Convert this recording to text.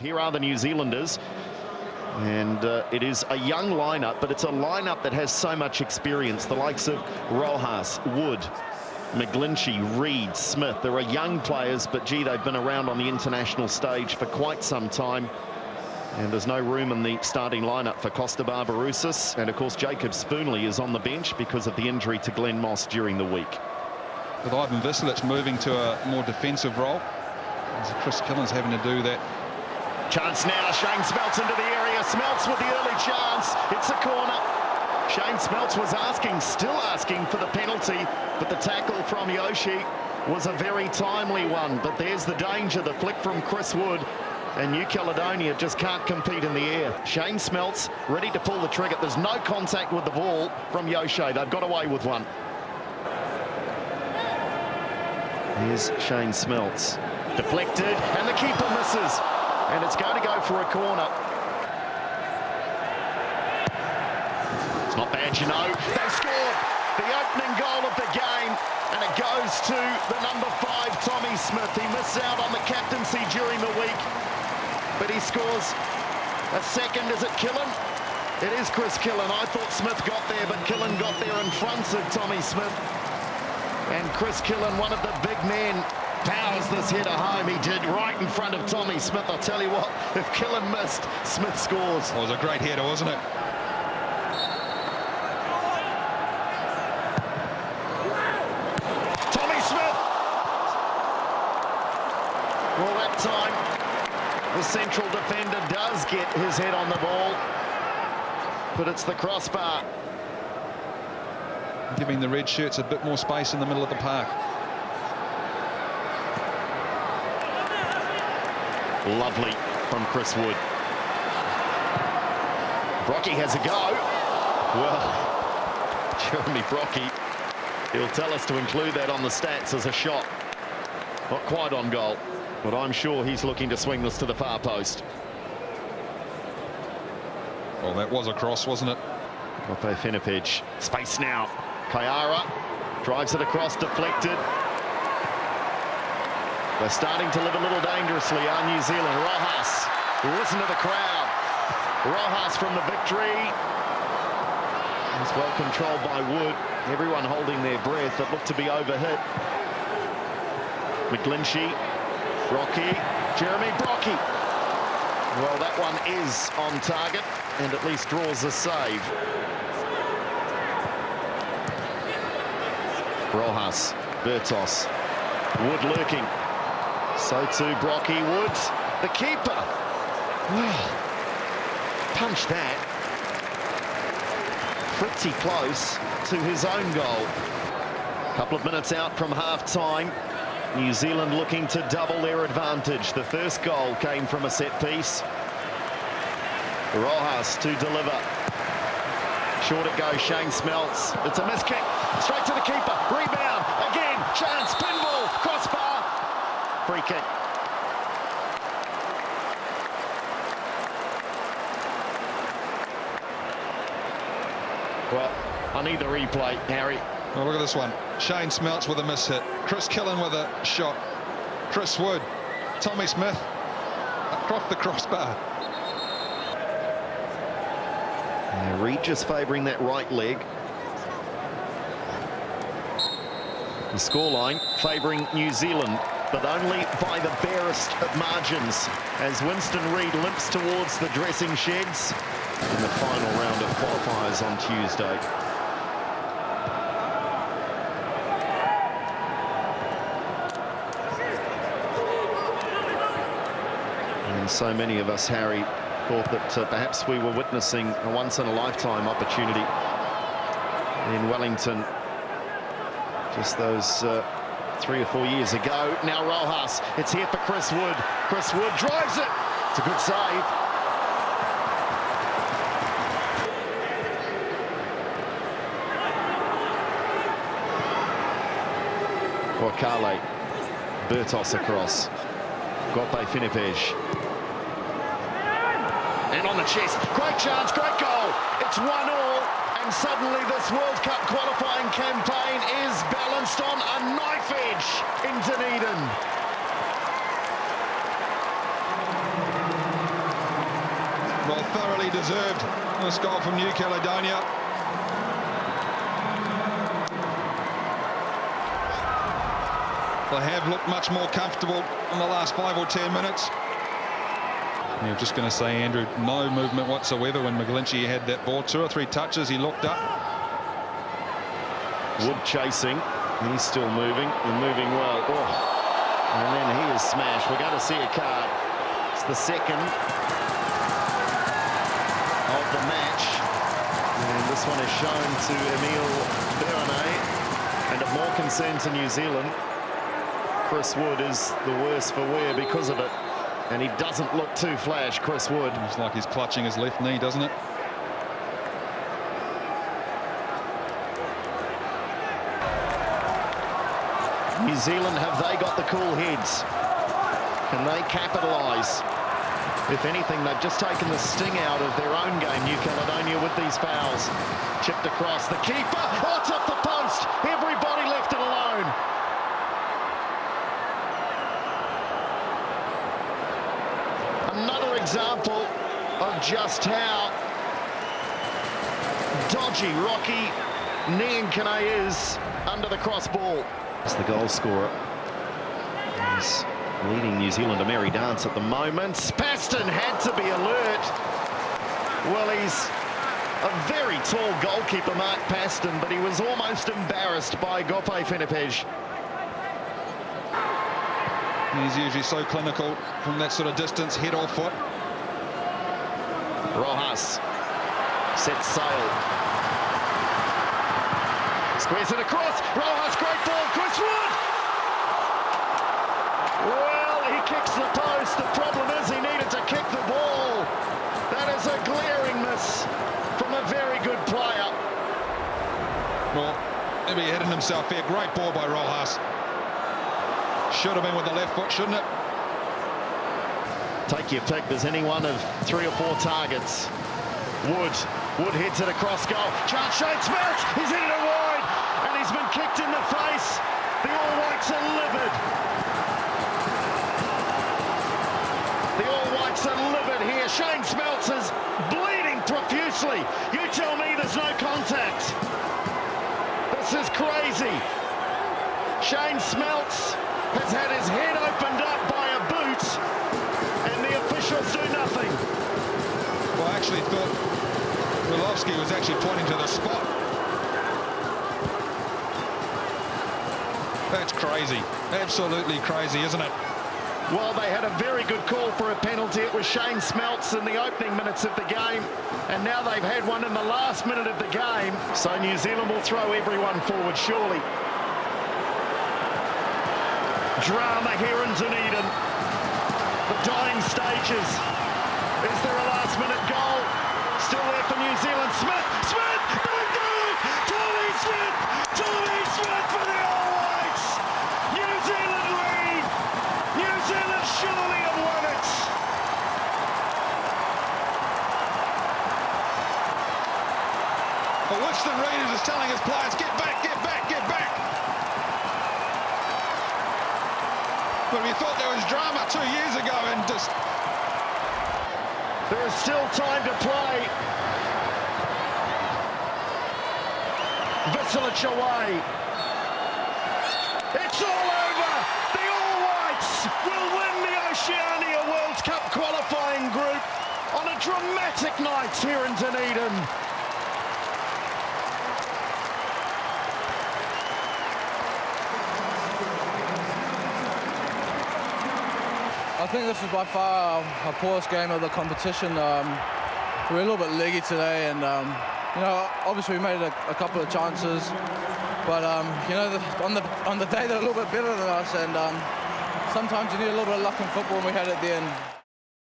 Here are the New Zealanders, and it is a young lineup, but it's a lineup that has so much experience. The likes of Rojas, Wood, McGlinchey, Reid, Smith. There are young players, but gee, they've been around on the international stage for quite some time. And there's no room in the starting lineup for Costa Barbarouses. And of course, Jacob Spoonley is on the bench because of the injury to Glenn Moss during the week. With Ivan Vislic moving to a more defensive role, as Chris Killen's having to do that. Chance now, Shane Smeltz into the area. Smeltz with the early chance. It's a corner. Shane Smeltz was still asking for the penalty, but the tackle from Yoshi was a very timely one. But there's the danger, the flick from Chris Wood, and New Caledonia just can't compete in the air. Shane Smeltz ready to pull the trigger. There's no contact with the ball from Yoshi. They've got away with one. Here's Shane Smeltz. Deflected, and the keeper misses. And it's going to go for a corner. It's not bad, you know. They've scored the opening goal of the game, and it goes to the number 5, Tommy Smith. He missed out on the captaincy during the week, but he scores a second. Is it Killen? It is Chris Killen. I thought Smith got there, but Killen got there in front of Tommy Smith. And Chris Killen, one of the big men, powers this header home. He did, right in front of Tommy Smith. I'll tell you what, if Killen missed, Smith scores. It was a great header, wasn't it? Tommy Smith! Well, that time, the central defender does get his head on the ball, but it's the crossbar. Giving the red shirts a bit more space in the middle of the park. Lovely from Chris Wood. Brocky has a go. Well, Jeremy Brocky, he'll tell us to include that on the stats as a shot. Not quite on goal, but I'm sure he's looking to swing this to the far post. Well, that was a cross, wasn't it? Kope Finipage. Space now. Kayara drives it across, deflected. They're starting to live a little dangerously, are New Zealand. Rojas, listen to the crowd. Rojas from the victory. It's well controlled by Wood. Everyone holding their breath. It looked to be overhit. McGlinchey, Brocky, Jeremy Brocky. Well, that one is on target and at least draws a save. Rojas, Bertos, Wood lurking. So too Brocky, Woods, the keeper. Punch that. Pretty close to his own goal. A couple of minutes out from half-time. New Zealand looking to double their advantage. The first goal came from a set piece. Rojas to deliver. Short it goes, Shane Smeltz. It's a miss kick. Straight to the keeper. Rebound. Again. Chance. Pinball. Crossbar. Free kick. Well, I need the replay, Harry. Well, look at this one. Shane Smeltz with a miss hit. Chris Killen with a shot. Chris Wood. Tommy Smith. Across the crossbar. Reid just favouring that right leg. The scoreline favouring New Zealand, but only by the barest of margins, as Winston Reid limps towards the dressing sheds in the final round of qualifiers on Tuesday. And so many of us, Harry, thought that perhaps we were witnessing a once-in-a-lifetime opportunity in Wellington just those 3 or 4 years ago. Now Rojas, it's here for Chris Wood. Chris Wood drives it. It's a good save. Wakale, Bertos across. Kope Finipage. And on the chest, great chance, great goal. It's 1-1, and suddenly this World Cup qualifying campaign is balanced on a knife edge in Dunedin. Well, thoroughly deserved this goal from New Caledonia. They have looked much more comfortable in the last 5 or 10 minutes. Yeah, just going to say, Andrew, no movement whatsoever when McGlinchey had that ball. 2 or 3 touches, he looked up. Wood chasing, he's still moving and moving well. Oh. And then he is smashed. We're going to see a card. It's the second of the match. And this one is shown to Emile Bernet. And of more concern to New Zealand, Chris Wood is the worse for wear because of it. And he doesn't look too flash, Chris Wood. It's like he's clutching his left knee, doesn't it? New Zealand, have they got the cool heads? Can they capitalise? If anything, they've just taken the sting out of their own game, New Caledonia, with these fouls. Chipped across the keeper. Oh, it's off the post. Everybody left it alone. Another example of just how dodgy Rocky Niankane is under the cross ball. It's the goal scorer. He's leading New Zealand a merry dance at the moment. Paston had to be alert. Well, he's a very tall goalkeeper, Mark Paston, but he was almost embarrassed by Gope Fenepej. He's usually so clinical from that sort of distance, head or foot. Rojas sets sail. Squares it across. Rojas, great ball. Chris Wood. Well, he kicks the post. The problem is he needed to kick the ball. That is a glaring miss from a very good player. Well, maybe he hit himself there. Great ball by Rojas. Should have been with the left foot, shouldn't it? Take your pick. There's any one of 3 or 4 targets. Wood hits it across goal. Chance Shane Smelts. He's hit it wide. And he's been kicked in the face. The All Whites are livid. The All Whites are livid here. Shane Smelts is bleeding profusely. You tell me there's no contact. This is crazy. Shane Smelts has had his head opened up by a boot, and the officials do nothing. Well, I actually thought Wilowski was actually pointing to the spot. That's crazy. Absolutely crazy, isn't it? Well, they had a very good call for a penalty. It was Shane Smelts in the opening minutes of the game, and now they've had one in the last minute of the game. So New Zealand will throw everyone forward, surely. Drama here in Dunedin. The dying stages. Is there a last-minute goal? Still there for New Zealand. Smith! Tommy Smith! Tommy Smith for the All Whites! New Zealand lead! New Zealand surely have won it! Well, Winston Reid is telling his players, get back, get back, get back! But we thought there was drama 2 years ago and just... There is still time to play. Visilic away. It's all over. The All Whites will win the Oceania World Cup qualifying group on a dramatic night here in Dunedin. I think this is by far our poorest game of the competition. We're a little bit leggy today, and you know, obviously we made a couple of chances, but you know, on the day they're a little bit better than us, and sometimes you need a little bit of luck in football, and we had it at the end.